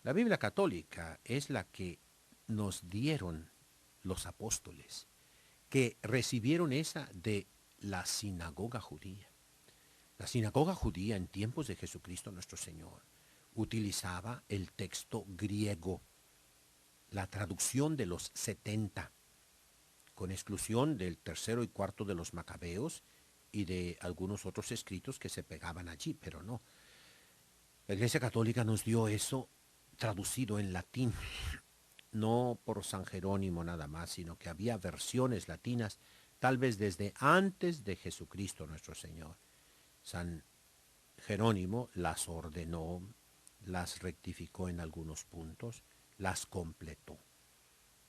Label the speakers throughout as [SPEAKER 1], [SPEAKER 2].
[SPEAKER 1] La Biblia católica es la que nos dieron los apóstoles, que recibieron esa de la sinagoga judía. La sinagoga judía en tiempos de Jesucristo nuestro Señor utilizaba el texto griego, la traducción de los 70, con exclusión del tercero y cuarto de los Macabeos y de algunos otros escritos que se pegaban allí, pero no. La Iglesia Católica nos dio eso traducido en latín, no por San Jerónimo nada más, sino que había versiones latinas, tal vez desde antes de Jesucristo nuestro Señor. San Jerónimo las ordenó, las rectificó en algunos puntos, las completó,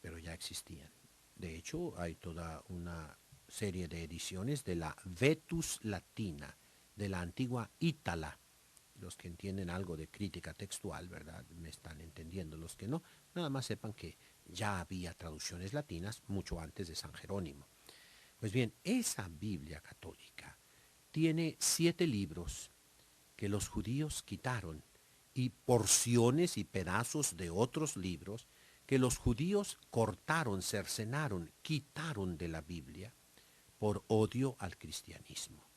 [SPEAKER 1] pero ya existían. De hecho, hay toda una serie de ediciones de la Vetus Latina, de la antigua Ítala. Los que entienden algo de crítica textual, ¿verdad? Me están entendiendo. Los que no, nada más sepan que ya había traducciones latinas mucho antes de San Jerónimo. Pues bien, esa Biblia católica tiene 7 libros que los judíos quitaron y porciones y pedazos de otros libros que los judíos cortaron, cercenaron, quitaron de la Biblia por odio al cristianismo,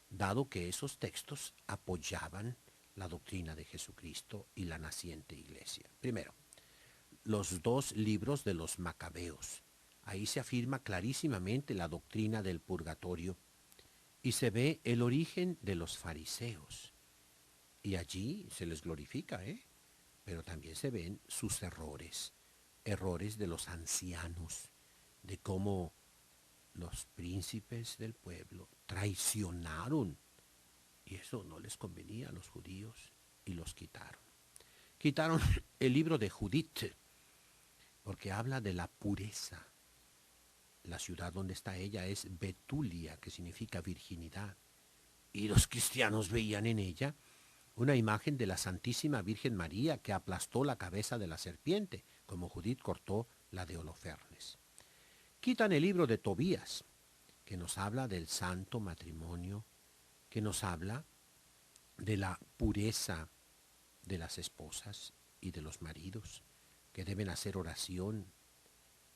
[SPEAKER 1] dado que esos textos apoyaban la doctrina de Jesucristo y la naciente iglesia. Primero, los 2 libros de los Macabeos. Ahí se afirma clarísimamente la doctrina del purgatorio y se ve el origen de los fariseos. Y allí se les glorifica, pero también se ven sus errores, errores de los ancianos, de cómo los príncipes del pueblo traicionaron y eso no les convenía a los judíos y los quitaron. Quitaron el libro de Judith porque habla de la pureza. La ciudad donde está ella es Betulia, que significa virginidad. Y los cristianos veían en ella una imagen de la Santísima Virgen María que aplastó la cabeza de la serpiente, como Judith cortó la de Holofernes. Quitan el libro de Tobías, que nos habla del santo matrimonio, que nos habla de la pureza de las esposas y de los maridos, que deben hacer oración,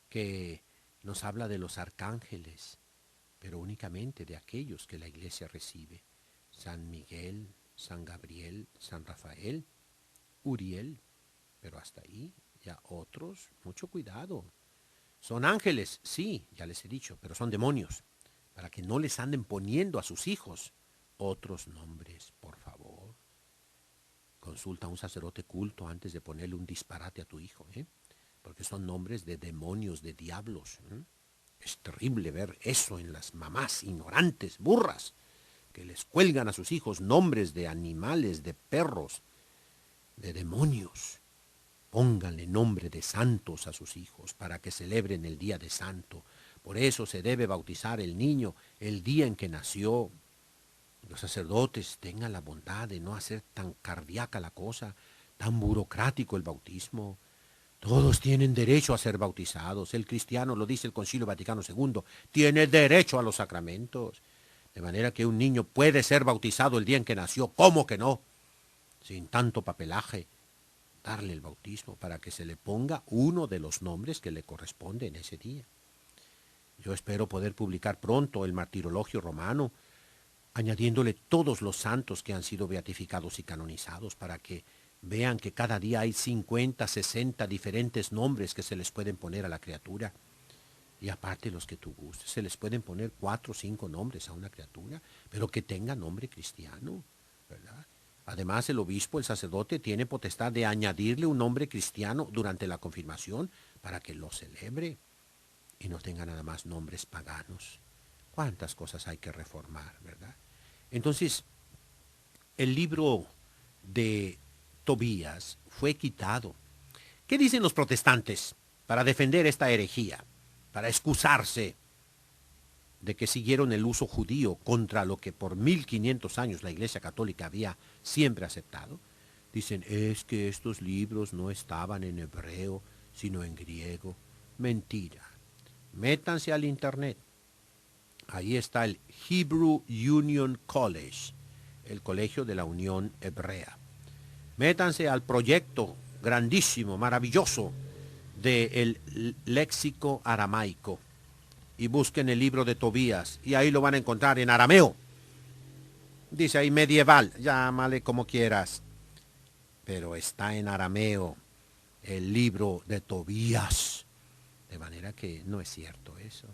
[SPEAKER 1] que nos habla de los arcángeles, pero únicamente de aquellos que la iglesia recibe. San Miguel, San Gabriel, San Rafael, Uriel, pero hasta ahí ya otros, mucho cuidado. Son ángeles, sí, ya les he dicho, pero son demonios, para que no les anden poniendo a sus hijos otros nombres, por favor. Consulta a un sacerdote culto antes de ponerle un disparate a tu hijo, porque son nombres de demonios, de diablos. Es terrible ver eso en las mamás ignorantes, burras, que les cuelgan a sus hijos nombres de animales, de perros, de demonios. Pónganle nombre de santos a sus hijos para que celebren el día de santo. Por eso se debe bautizar el niño el día en que nació. Los sacerdotes tengan la bondad de no hacer tan cardíaca la cosa, tan burocrático el bautismo. Todos tienen derecho a ser bautizados. El cristiano, lo dice el Concilio Vaticano II, tiene derecho a los sacramentos. De manera que un niño puede ser bautizado el día en que nació. ¿Cómo que no? Sin tanto papelaje. Darle el bautismo para que se le ponga uno de los nombres que le corresponde en ese día. Yo espero poder publicar pronto el Martirologio Romano, añadiéndole todos los santos que han sido beatificados y canonizados para que vean que cada día hay 50, 60 diferentes nombres que se les pueden poner a la criatura. Y aparte los que tú gustes, se les pueden poner 4 o 5 nombres a una criatura, pero que tenga nombre cristiano, ¿verdad? Además, el obispo, el sacerdote, tiene potestad de añadirle un nombre cristiano durante la confirmación para que lo celebre y no tenga nada más nombres paganos. ¿Cuántas cosas hay que reformar, verdad? Entonces, el libro de Tobías fue quitado. ¿Qué dicen los protestantes para defender esta herejía, para excusarse de que siguieron el uso judío contra lo que por 1500 años la Iglesia Católica había siempre aceptado? Dicen, es que estos libros no estaban en hebreo, sino en griego. Mentira. Métanse al internet. Ahí está el Hebrew Union College, el colegio de la Unión Hebrea. Métanse al proyecto grandísimo, maravilloso, del léxico aramaico. Y busquen el libro de Tobías, y ahí lo van a encontrar en arameo. Dice ahí medieval, llámale como quieras, pero está en arameo el libro de Tobías. De manera que no es cierto eso.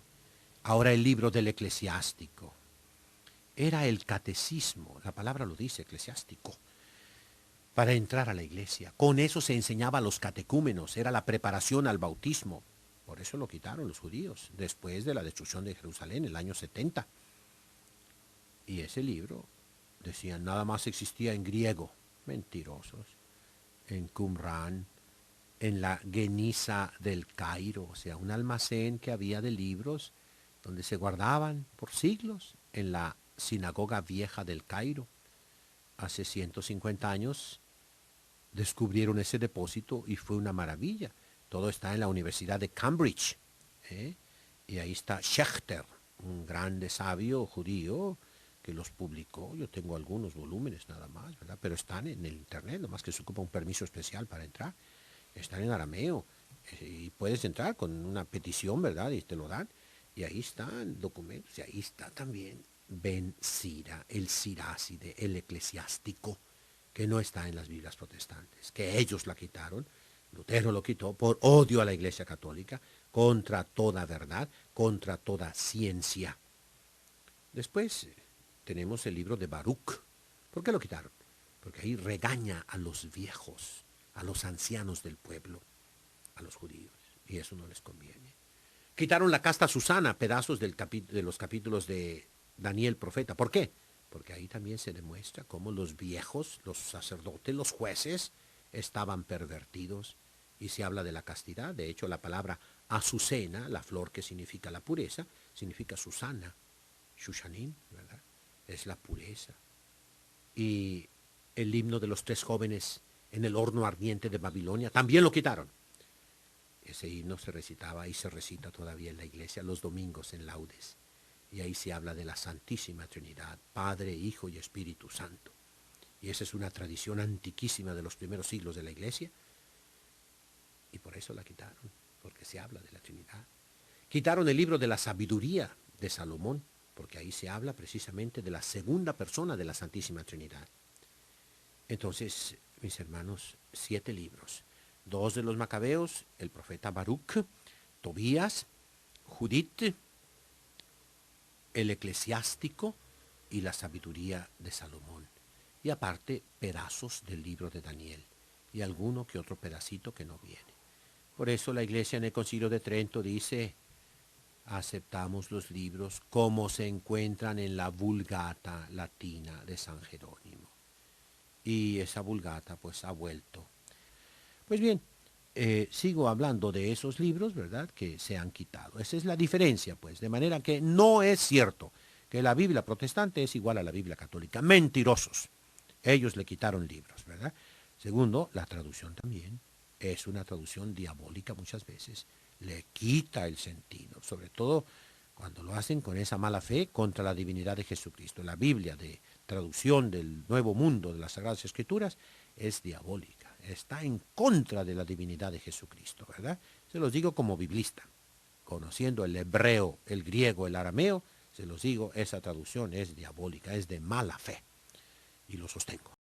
[SPEAKER 1] Ahora el libro del eclesiástico. Era el catecismo, la palabra lo dice, eclesiástico, para entrar a la iglesia. Con eso se enseñaba a los catecúmenos, era la preparación al bautismo. Por eso lo quitaron los judíos, después de la destrucción de Jerusalén, el año 70. Y ese libro, decían, nada más existía en griego. Mentirosos. En Qumran, en la Geniza del Cairo, o sea, un almacén que había de libros donde se guardaban por siglos en la sinagoga vieja del Cairo. Hace 150 años descubrieron ese depósito y fue una maravilla. Todo está en la Universidad de Cambridge. ¿Eh? Y ahí está Schechter, un grande sabio judío que los publicó. Yo tengo algunos volúmenes nada más, ¿verdad? Pero están en el internet, nomás que se ocupa un permiso especial para entrar. Están en arameo y puedes entrar con una petición, ¿verdad? Y te lo dan. Y ahí están documentos. Y ahí está también Ben Sira, el Siráside, el eclesiástico, que no está en las Biblias protestantes, que ellos la quitaron. Lutero lo quitó por odio a la Iglesia Católica, contra toda verdad, contra toda ciencia. Después tenemos el libro de Baruch. ¿Por qué lo quitaron? Porque ahí regaña a los viejos, a los ancianos del pueblo, a los judíos, y eso no les conviene. Quitaron la casta Susana, pedazos de los capítulos de Daniel profeta. ¿Por qué? Porque ahí también se demuestra cómo los viejos, los sacerdotes, los jueces, estaban pervertidos, y se habla de la castidad. De hecho, la palabra azucena, la flor que significa la pureza, significa Susana, Shushanim, ¿verdad? Es la pureza. Y el himno de los 3 jóvenes en el horno ardiente de Babilonia, también lo quitaron. Ese himno se recitaba y se recita todavía en la iglesia los domingos en laudes. Y ahí se habla de la Santísima Trinidad, Padre, Hijo y Espíritu Santo. Y esa es una tradición antiquísima de los primeros siglos de la iglesia. Y por eso la quitaron, porque se habla de la Trinidad. Quitaron el libro de la sabiduría de Salomón, porque ahí se habla precisamente de la segunda persona de la Santísima Trinidad. Entonces, mis hermanos, 7 libros. 2 de los Macabeos, el profeta Baruch, Tobías, Judith, el eclesiástico y la sabiduría de Salomón. Y aparte, pedazos del libro de Daniel y alguno que otro pedacito que no viene. Por eso la iglesia en el Concilio de Trento dice, aceptamos los libros como se encuentran en la Vulgata latina de San Jerónimo. Y esa Vulgata pues ha vuelto. Pues bien, sigo hablando de esos libros, ¿verdad?, que se han quitado. Esa es la diferencia, pues, de manera que no es cierto que la Biblia protestante es igual a la Biblia católica. Mentirosos. Ellos le quitaron libros, ¿verdad? Segundo, la traducción también es una traducción diabólica muchas veces. Le quita el sentido, sobre todo cuando lo hacen con esa mala fe contra la divinidad de Jesucristo. La Biblia de traducción del Nuevo Mundo de las Sagradas Escrituras es diabólica, está en contra de la divinidad de Jesucristo, ¿verdad? Se los digo como biblista, conociendo el hebreo, el griego, el arameo, se los digo, esa traducción es diabólica, es de mala fe, y lo sostengo.